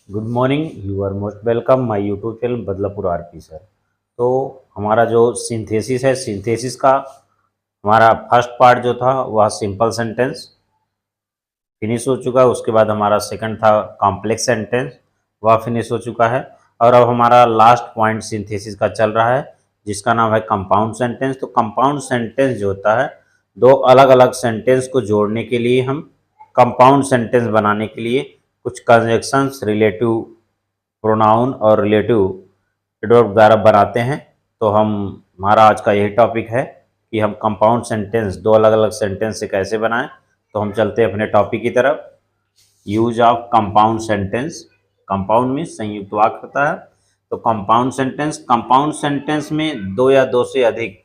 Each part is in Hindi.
Good morning. You are most welcome my YouTube channel Badlapur RP sir. तो हमारा जो सिंथेसिस है, सिंथेसिस का हमारा फर्स्ट पार्ट जो था वह सिंपल सेंटेंस फिनिश हो चुका है। उसके बाद हमारा सेकंड था कॉम्प्लेक्स सेंटेंस, वह फिनिश हो चुका है। और अब हमारा लास्ट पॉइंट सिंथेसिस का चल रहा है जिसका नाम है कंपाउंड सेंटेंस। तो कंपाउंड सेंटेंस जो होता है, दो अलग अलग सेंटेंस को जोड़ने के लिए हम कंपाउंड सेंटेंस बनाने के लिए कुछ कंजक्शंस, रिलेटिव प्रोनाउन और रिलेटिव एडवर्ब द्वारा बनाते हैं। तो हमारा आज का यही टॉपिक है कि हम कंपाउंड सेंटेंस, दो अलग अलग सेंटेंस से कैसे बनाएं। तो हम चलते हैं अपने टॉपिक की तरफ। Use of compound sentence. Compound में संयुक्त वाक्य होता है। तो कंपाउंड सेंटेंस में दो या दो से अधिक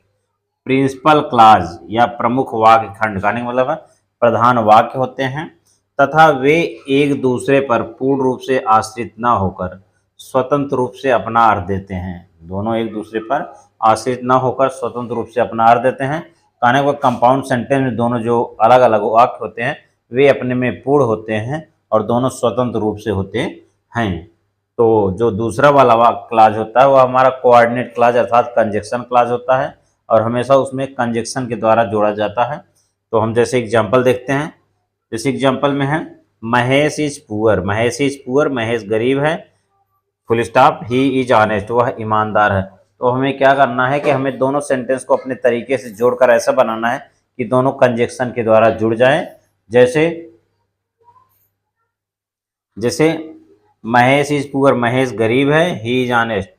प्रिंसिपल क्लाज या प्रमुख वाक्य खंड, कहने का मतलब है प्रधान वाक्य होते हैं, तथा वे एक दूसरे पर पूर्ण रूप से आश्रित न होकर स्वतंत्र रूप से अपना अर्थ देते हैं। दोनों एक दूसरे पर आश्रित न होकर स्वतंत्र रूप से अपना अर्थ देते हैं। कहने को कंपाउंड सेंटेंस में दोनों जो अलग अलग वाक्य होते हैं वे अपने में पूर्ण होते हैं और दोनों स्वतंत्र रूप से होते हैं। तो जो दूसरा वाला वाक्य क्लाज होता है वह हमारा कोऑर्डिनेट क्लाज अर्थात कंजक्शन क्लाज होता है और हमेशा उसमें कंजक्शन के द्वारा जोड़ा जाता है। तो हम जैसे एग्जाम्पल देखते हैं। जैसे एग्जाम्पल में है Mahesh is poor. Mahesh is poor, Mahesh गरीब है। Full stop. He is honest, वह ईमानदार है। तो हमें क्या करना है कि हमें दोनों सेंटेंस को अपने तरीके से जोड़कर ऐसा बनाना है कि दोनों कंजक्शन के द्वारा जुड़ जाएं। जैसे जैसे महेश इज पुअर, महेश गरीब है। ही इज ऑनेस्ट,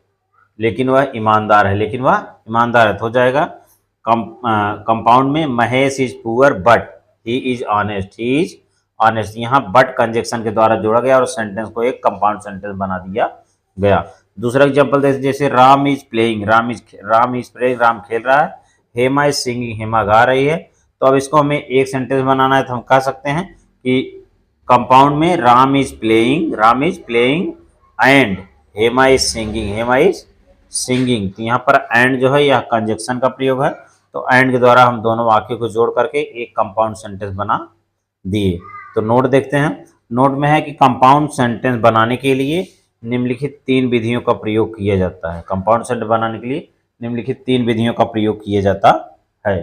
लेकिन वह ईमानदार है, लेकिन वह ईमानदार है। तो हो जाएगा कंपाउंड में Mahesh is poor but he is honest, he is honest. यहाँ बट कंजक्शन के द्वारा जोड़ा गया और सेंटेंस को एक कंपाउंड सेंटेंस बना दिया गया। दूसरा एग्जांपल देखिए, जैसे Ram is playing, Ram is playing, Ram खेल रहा है। हेमा इज सिंगिंग, हेमा गा रही है। तो अब इसको हमें एक सेंटेंस बनाना है तो हम कह सकते हैं कि कंपाउंड में Ram is playing and Hema is singing, Hema is singing. तो यहाँ पर एंड जो है यह कंजक्शन का प्रयोग है। तो एंड के द्वारा हम दोनों वाक्यों को जोड़ करके एक कंपाउंड सेंटेंस बना दिए। तो नोट देखते हैं। नोट में है कि कंपाउंड सेंटेंस बनाने के लिए निम्नलिखित तीन विधियों का प्रयोग किया जाता है। कंपाउंड सेंटेंस बनाने के लिए निम्नलिखित तीन विधियों का प्रयोग किया जाता है।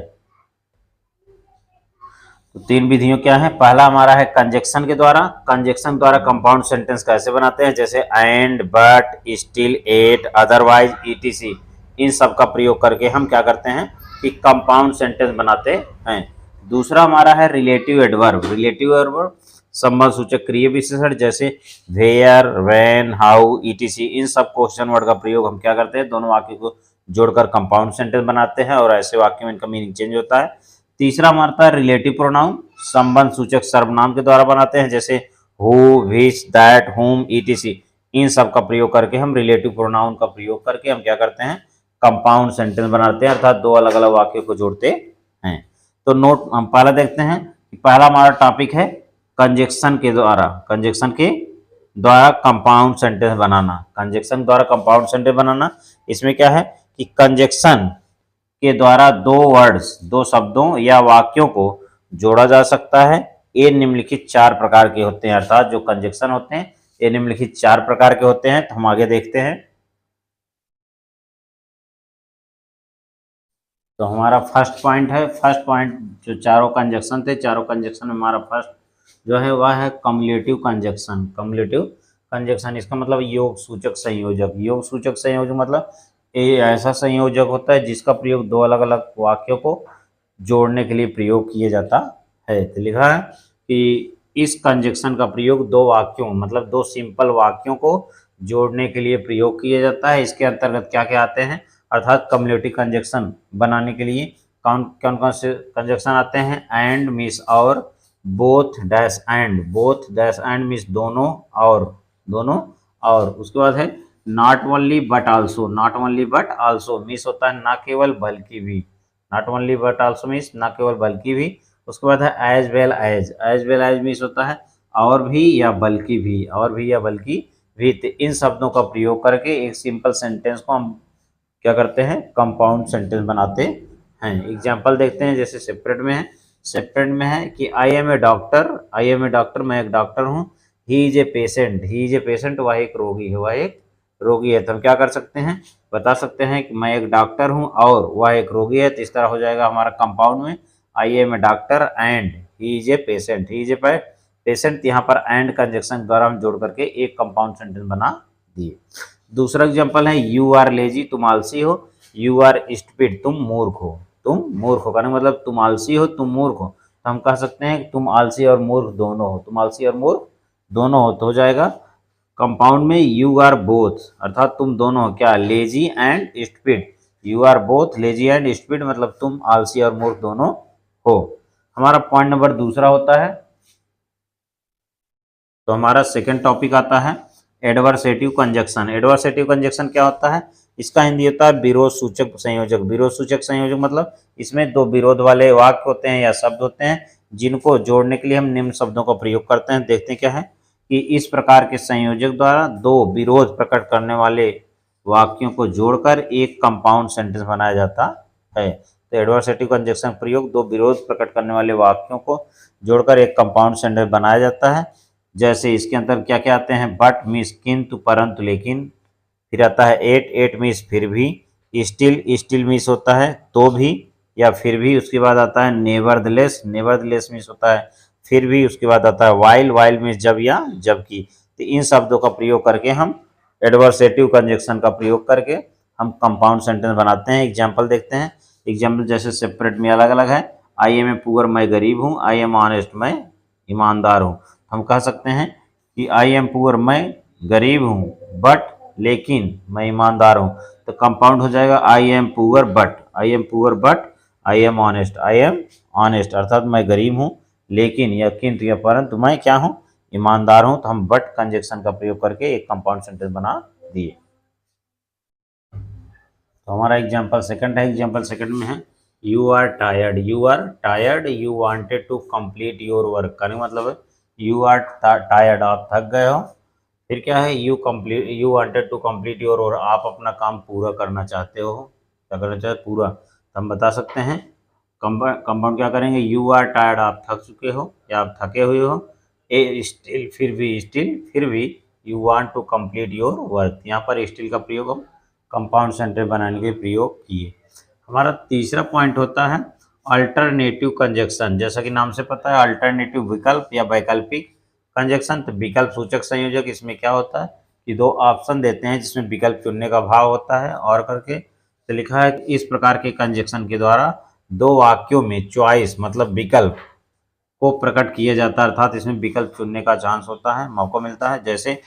तो तीन विधियों क्या है? पहला हमारा है कंजक्शन के द्वारा। कंजक्शन द्वारा कंपाउंड सेंटेंस कैसे बनाते हैं? जैसे and, but, still, yet, otherwise, etc. इन सब का प्रयोग करके हम क्या करते हैं कि कंपाउंड सेंटेंस बनाते हैं। दूसरा हमारा है रिलेटिव एडवर्ब। रिलेटिव एडवर्ब संबंध सूचक क्रिया विशेषण, जैसे वेयर, व्हेन, हाउ, ईटीसी। इन सब क्वेश्चन वर्ड का प्रयोग हम क्या करते हैं? दोनों वाक्य को जोड़कर कंपाउंड सेंटेंस बनाते हैं और ऐसे वाक्य में इनका मीनिंग चेंज होता है। तीसरा हमारा था रिलेटिव प्रोनाउन, संबंध सूचक सर्वनाम के द्वारा बनाते हैं, जैसे हु, विच, दैट, हुम, ईटीसी। इन सब का प्रयोग करके हम रिलेटिव प्रोनाउन का प्रयोग करके हम क्या करते हैं? कंपाउंड सेंटेंस बनाते हैं, अर्थात दो अलग अलग वाक्यों को जोड़ते हैं। तो नोट हम पहला देखते हैं कि पहला हमारा टॉपिक है कंजक्शन के द्वारा कंपाउंड सेंटेंस बनाना। कंजक्शन द्वारा कंपाउंड सेंटेंस बनाना, इसमें क्या है कि कंजक्शन के द्वारा दो वर्ड्स, दो शब्दों या वाक्यों को जोड़ा जा सकता है। ये निम्नलिखित चार प्रकार के होते हैं, अर्थात जो कंजक्शन होते हैं ये निम्नलिखित चार प्रकार के होते हैं। तो हम आगे देखते हैं। तो हमारा फर्स्ट पॉइंट है, फर्स्ट पॉइंट जो चारों कंजक्शन थे, चारों कंजक्शन में हमारा फर्स्ट जो है वह है कम्युलेटिव कंजक्शन। कम्युलेटिव कंजक्शन इसका मतलब योग सूचक संयोजक। योग सूचक संयोजक मतलब ये ऐसा संयोजक होता है जिसका प्रयोग दो अलग अलग वाक्यों को जोड़ने के लिए प्रयोग किया जाता है। तो लिखा है कि इस कंजक्शन का प्रयोग दो वाक्यों मतलब दो सिंपल वाक्यों को जोड़ने के लिए प्रयोग किया जाता है। इसके अंतर्गत क्या क्या आते हैं? अर्थात कम्युलेटिव कंजक्शन बनाने के लिए कौन कौन से कंजक्शन आते हैं? एंड, मिस और, both dash and, both dash and means दोनों और, दोनों और। उसके बाद है not only but also, not only but also means होता है ना केवल बल्कि भी, not only but also means ना केवल बल्कि भी। उसके बाद है as well as, as well as means होता है और भी या बल्कि भी, और भी या बल्कि भी। इन शब्दों का प्रयोग करके एक सिंपल सेंटेंस को हम क्या करते हैं? कंपाउंड सेंटेंस बनाते हैं। एग्जाम्पल देखते हैं। जैसे सेपरेट में है, सेपरेट में है कि I am a doctor, I am a doctor, मैं एक डॉक्टर हूँ। He is a patient, he is a patient, वह एक रोगी है, वह एक रोगी है। तो हम क्या कर सकते हैं, बता सकते हैं कि मैं एक डॉक्टर हूं और वह एक रोगी है। तो इस तरह हो जाएगा हमारा कंपाउंड में, I am a doctor and he is a patient, he is a patient. यहाँ पर एंड कंजक्शन द्वारा हम जोड़ करके एक कंपाउंड सेंटेंस बना दिए। दूसरा एग्जाम्पल है यू आर लेजी, तुम आलसी हो, यू आर स्टूपिड, तुम मूर्ख हो, तुम मूर्ख हो, कहने मतलब तुम आलसी हो, तुम मूर्ख हो। तो हम कह सकते हैं कि तुम आलसी और मूर्ख दोनों हो, तुम आलसी और मूर्ख दोनों हो। तो हो जाएगा कंपाउंड में यू आर बोथ, अर्थात तुम दोनों हो क्या, lazy and stupid, you are both lazy and stupid, मतलब तुम आलसी और मूर्ख दोनों हो। हमारा पॉइंट नंबर दूसरा होता है, तो हमारा सेकंड टॉपिक आता है एडवर्सेटिव कंजक्शन। एडवर्सेटिव कंजक्शन क्या होता है, इसका हिंदी होता है विरोध सूचक संयोजक। विरोध सूचक संयोजक मतलब इसमें दो विरोध वाले वाक्य होते हैं या शब्द होते हैं, जिनको जोड़ने के लिए हम निम्न शब्दों का प्रयोग करते हैं। देखते हैं क्या है कि इस प्रकार के संयोजक द्वारा दो विरोध प्रकट करने वाले वाक्यों को जोड़कर एक कंपाउंड सेंटेंस बनाया जाता है। तो एडवर्सेटिव कंजक्शन प्रयोग दो विरोध प्रकट करने वाले वाक्यों को जोड़कर एक कंपाउंड सेंटेंस बनाया जाता है। जैसे इसके अंदर क्या क्या आते हैं, बट मीन्स किंतु परंतु लेकिन, फिर आता है एट, एट मीन्स फिर भी, स्टिल, स्टिल मीन्स होता है तो भी या फिर भी। उसके बाद आता है नेवरदलेस, नेवरदलेस मीन्स होता है फिर भी। उसके बाद आता है वाइल, वाइल मीन्स जब या जबकि। तो इन शब्दों का प्रयोग करके हम एडवर्सेटिव कंजक्शन का प्रयोग करके हम कंपाउंड सेंटेंस बनाते हैं। एग्जाम्पल देखते हैं, एग्जाम्पल जैसे सेपरेट में अलग अलग है, आई एम ए पुअर, मैं गरीब हूँ, आई एम ऑनेस्ट, मैं ईमानदार हूँ। हम कह सकते हैं कि आई एम पुअर, मैं गरीब हूँ, बट लेकिन मैं ईमानदार हूँ। तो कंपाउंड हो जाएगा I am poor but, I am poor but I am honest, I am honest, अर्थात मैं गरीब हूँ लेकिन या किंतु या परंतु मैं क्या हूँ, ईमानदार हूँ। तो हम बट कंजक्शन का प्रयोग करके एक कंपाउंड सेंटेंस बना दिए। तो हमारा एग्जाम्पल सेकंड है, एग्जाम्पल सेकंड में है you are tired, you are tired, you wanted to complete your work, का मतलब है यू आर टायर्ड, आप थक गए हो। फिर क्या है, you wanted to complete your work, आप अपना काम पूरा करना चाहते हो, क्या करना चाहते पूरा। तो हम बता सकते हैं कंपाउंड क्या करेंगे, यू आर टायर्ड, आप थक चुके हो या आप थके हुए हो, ए स्टिल फिर भी, स्टिल फिर भी, you want to complete your work. यहाँ पर स्टिल का प्रयोग हम कंपाउंड सेंटेंस बनाने के प्रयोग किए। हमारा तीसरा पॉइंट होता है अल्टरनेटिव कंजक्शन। जैसा कि नाम से पता है अल्टरनेटिव विकल्प या वैकल्पिक कंजक्शन। तो विकल्प सूचक संयोजक, इसमें क्या होता है कि दो ऑप्शन देते हैं जिसमें विकल्प चुनने का भाव होता है और करके। तो लिखा है कि इस प्रकार के कंजक्शन के द्वारा दो वाक्यों में चॉइस मतलब विकल्प को प्रकट किया जाता है, अर्थात इसमें विकल्प चुनने का चांस होता है, मौका मिलता है। जैसे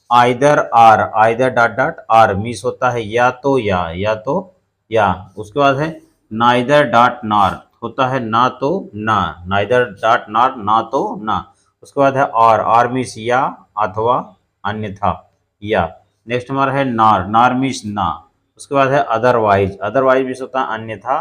either or, either dot dot or miss होता है या तो या तो या। उसके बाद है नाइदर डॉट नॉर, होता है ना तो ना, नाइदर डॉट नॉर, ना तो ना। उसके बाद है आर मीस या अथवा अन्यथा या। नेक्स्ट हमारा है नार, नार मीस ना। उसके बाद है अदरवाइज, अदरवाइज मीस होता है अन्यथा,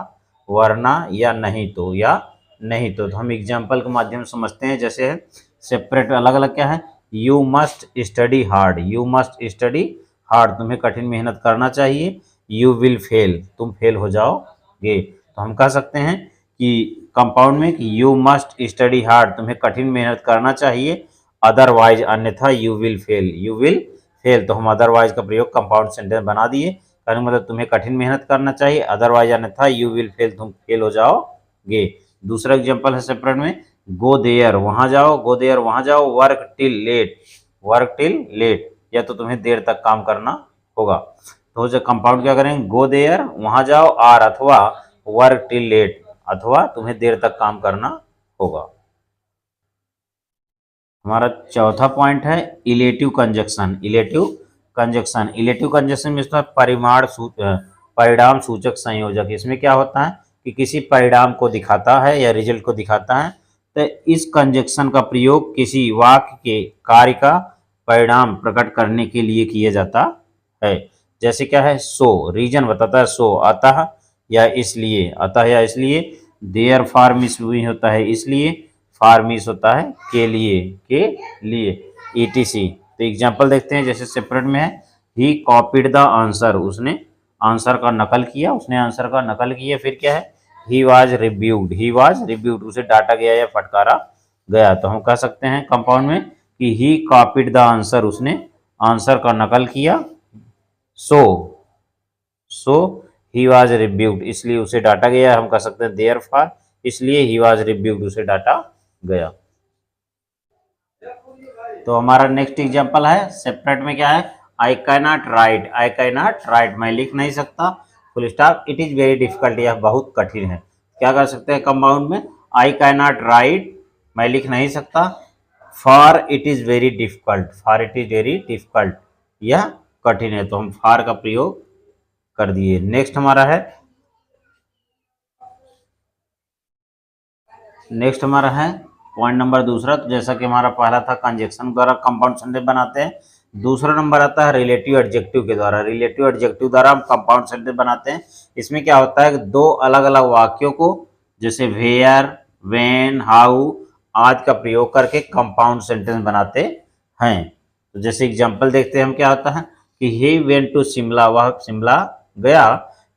वरना या नहीं तो या नहीं तो। हम एग्जाम्पल के माध्यम से समझते हैं। जैसे है सेपरेट अलग अलग क्या है, you must study hard, you must study hard, तुम्हें कठिन मेहनत करना चाहिए। यू विल फेल, तुम फेल हो जाओगे। तो हम कह सकते हैं कि कंपाउंड में कि यू मस्ट स्टडी हार्ड, तुम्हें कठिन मेहनत करना चाहिए, अदरवाइज अन्यथा you will fail, you will fail. तो हम अदरवाइज का प्रयोग कंपाउंड सेंटेंस बना दिए, कहने मतलब तुम्हें कठिन मेहनत करना चाहिए, अदरवाइज अन्यथा यू विल फेल, तुम फेल हो जाओगे। दूसरा एग्जाम्पल है सेपरेट में गो देयर, वहां जाओ, गो देयर वहां जाओ, work till late, work till late, या तो तुम्हें देर तक काम करना होगा। तो जो कंपाउंड क्या करेंगे, गो देयर वहां जाओ, आर अथवा वर्क टिल लेट, अथवा तुम्हें देर तक काम करना होगा। हमारा चौथा पॉइंट है illative conjunction. Illative conjunction, illative conjunction में इसका परिणाम सूचक संयोजक। इसमें क्या होता है कि किसी परिणाम को दिखाता है या रिजल्ट को दिखाता है, तो इस कंजक्शन का प्रयोग किसी वाक्य के कार्य का परिणाम प्रकट करने के लिए किया जाता है। जैसे क्या है, सो रीजन बताता है, सो अतः या इसलिए, अतः या इसलिए। देयर फॉर मिस होता है इसलिए, फॉर मिस होता है के लिए ईटीसी। तो एग्जाम्पल देखते हैं, जैसे सेपरेट में है ही कॉपीड द आंसर, उसने आंसर का नकल किया, उसने आंसर का नकल किया। फिर क्या है, he was reviewed, he was reviewed, उसे डांटा गया या फटकारा गया। तो हम कह सकते हैं कंपाउंड में कि ही कॉपीड द आंसर, उसने आंसर का नकल किया। सो सो ही वाज रिब्यूक्ड, इसलिए उसे डांटा गया। हम कह सकते हैं देयरफॉर, इसलिए ही वाज रिब्यूक्ड, उसे डांटा गया। तो हमारा नेक्स्ट एग्जांपल है सेपरेट में क्या है, I can not right, I can not right, मैं लिख नहीं सकता, full stop, it is very difficult, यह बहुत कठिन है। क्या कर सकते हैं कंपाउंड में, आई कैन नॉट राइट, मैं लिख नहीं सकता, for it is very difficult, for it is very difficult, यह कठिन है, तो हम फॉर का प्रयोग कर दिए। नेक्स्ट हमारा है, नेक्स्ट हमारा है पॉइंट नंबर दूसरा। तो जैसा कि हमारा पहला था कंजक्शन द्वारा कंपाउंड सेंटेंस बनाते हैं, दूसरा नंबर आता है रिलेटिव एडजेक्टिव के द्वारा। रिलेटिव एडजेक्टिव द्वारा हम कंपाउंड सेंटेंस बनाते हैं। इसमें क्या होता है, दो अलग अलग वाक्यों को जैसे वेयर, व्हेन, हाउ आदि का प्रयोग करके कंपाउंड सेंटेंस बनाते हैं। तो जैसे एग्जाम्पल देखते हैं हम, क्या होता है कि ही वेंट टू शिमला, वह शिमला गया।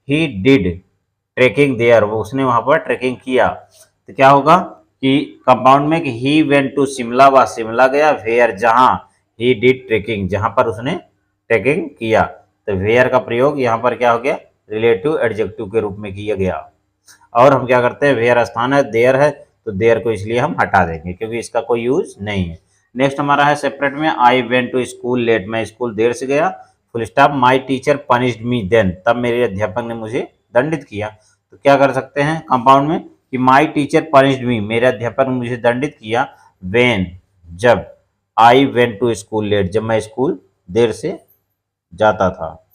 ही डिड ट्रेकिंग देयर, वो उसने वहां पर ट्रेकिंग किया। तो क्या होगा कि कंपाउंड में कि ही वेंट टू शिमला, वह शिमला गया। वेयर, जहां, ही डिड ट्रेकिंग, जहां पर उसने ट्रेकिंग किया। तो वेयर का प्रयोग यहाँ पर क्या हो गया, रिलेटिव एडजेक्टिव के रूप में किया गया। और हम क्या करते हैं, वेयर स्थान है, देयर है, तो देयर को इसलिए हम हटा देंगे क्योंकि इसका कोई यूज नहीं है। नेक्स्ट हमारा है सेपरेट में, I went to school late, मैं स्कूल देर से गया। Full stop, my teacher punished me then, तब मेरे अध्यापक ने मुझे दंडित किया। तो क्या कर सकते हैं कंपाउंड में कि माई टीचर पनिश्ड मी, मेरे अध्यापक ने मुझे दंडित किया। वेन, जब, I went to school late, जब मैं स्कूल देर से जाता था।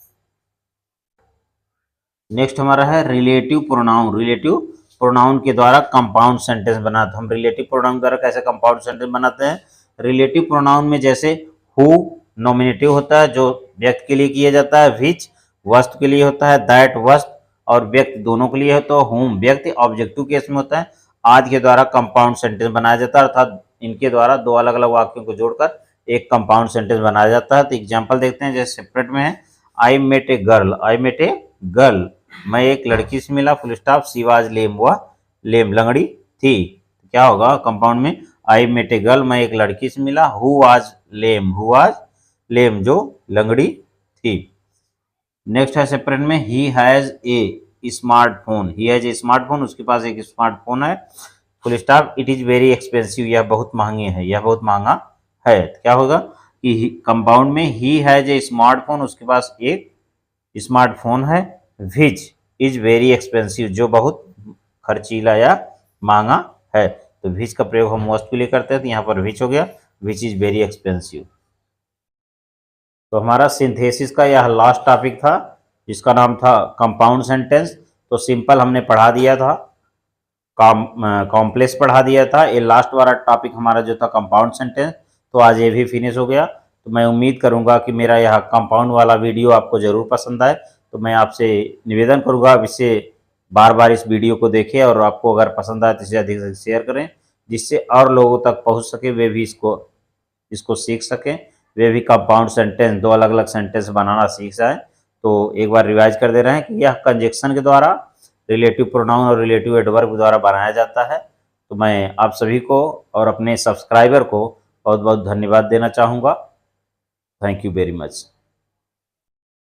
नेक्स्ट हमारा है रिलेटिव प्रोनाउन। रिलेटिव प्रोनाउन के द्वारा कंपाउंड सेंटेंस बनाते हैं। हम रिलेटिव प्रोनाउन द्वारा कैसे कंपाउंड सेंटेंस बनाते हैं, रिलेटिव प्रोनाउन में जैसे हु नॉमिनेटिव होता है जो व्यक्ति के लिए किया जाता है, विच वस्तु के लिए होता है, दैट वस्तु और व्यक्ति दोनों के लिए है, तो हुम व्यक्ति ऑब्जेक्टिव केस में होता है। आदि के द्वारा कंपाउंड सेंटेंस बनाया जाता है, अर्थात इनके द्वारा दो अलग अलग वाक्यों को जोड़कर एक कंपाउंड सेंटेंस बनाया जाता है। तो एग्जाम्पल देखते हैं, जैसे सेपरेट में है, I met a girl, I met a girl, मैं एक लड़की से मिला। Full stop, she was lame, वह लेम लंगड़ी थी। क्या होगा कंपाउंड में, आई मेट ए गर्ल, मैं एक लड़की से मिला। Who was lame, who was lame, जो लंगड़ी थी। नेक्स्ट है सेपरेट में, he has a smartphone, he has a smartphone, उसके पास एक स्मार्टफोन है। Full stop, it is very expensive, यह बहुत महंगे है, यह बहुत महंगा है। क्या होगा कि कंपाउंड में ही हैज ए स्मार्टफोन, उसके पास एक स्मार्टफोन है। विच इज वेरी एक्सपेंसिव, जो बहुत खर्चीला या महंगा है। तो विच का प्रयोग हम मोस्ट के लिए करते हैं, तो यहाँ पर विच हो गया, विच इज वेरी एक्सपेंसिव। तो हमारा सिंथेसिस का यह लास्ट टॉपिक था जिसका नाम था कंपाउंड सेंटेंस। तो सिंपल हमने पढ़ा दिया था, कॉम्प्लेक्स पढ़ा दिया था। ये लास्ट वाला टॉपिक हमारा जो था कंपाउंड सेंटेंस, तो आज ये भी फिनिश हो गया। तो मैं उम्मीद करूंगा कि मेरा यह कंपाउंड वाला वीडियो आपको ज़रूर पसंद आए। तो मैं आपसे निवेदन करूंगा आप इससे बार बार इस वीडियो को देखें, और आपको अगर पसंद आए तो इसे अधिक से शेयर करें, जिससे और लोगों तक पहुंच सके, वे भी इसको इसको सीख सकें, वे भी कंपाउंड सेंटेंस, दो अलग अलग सेंटेंस बनाना सीख जाएं। तो एक बार रिवाइज कर दे रहे हैं कि यह कंजक्शन के द्वारा, रिलेटिव प्रोनाउन और रिलेटिव एडवर्ब द्वारा बनाया जाता है। तो मैं आप सभी को और अपने सब्सक्राइबर को बहुत बहुत धन्यवाद देना चाहूँगा। Thank you very much.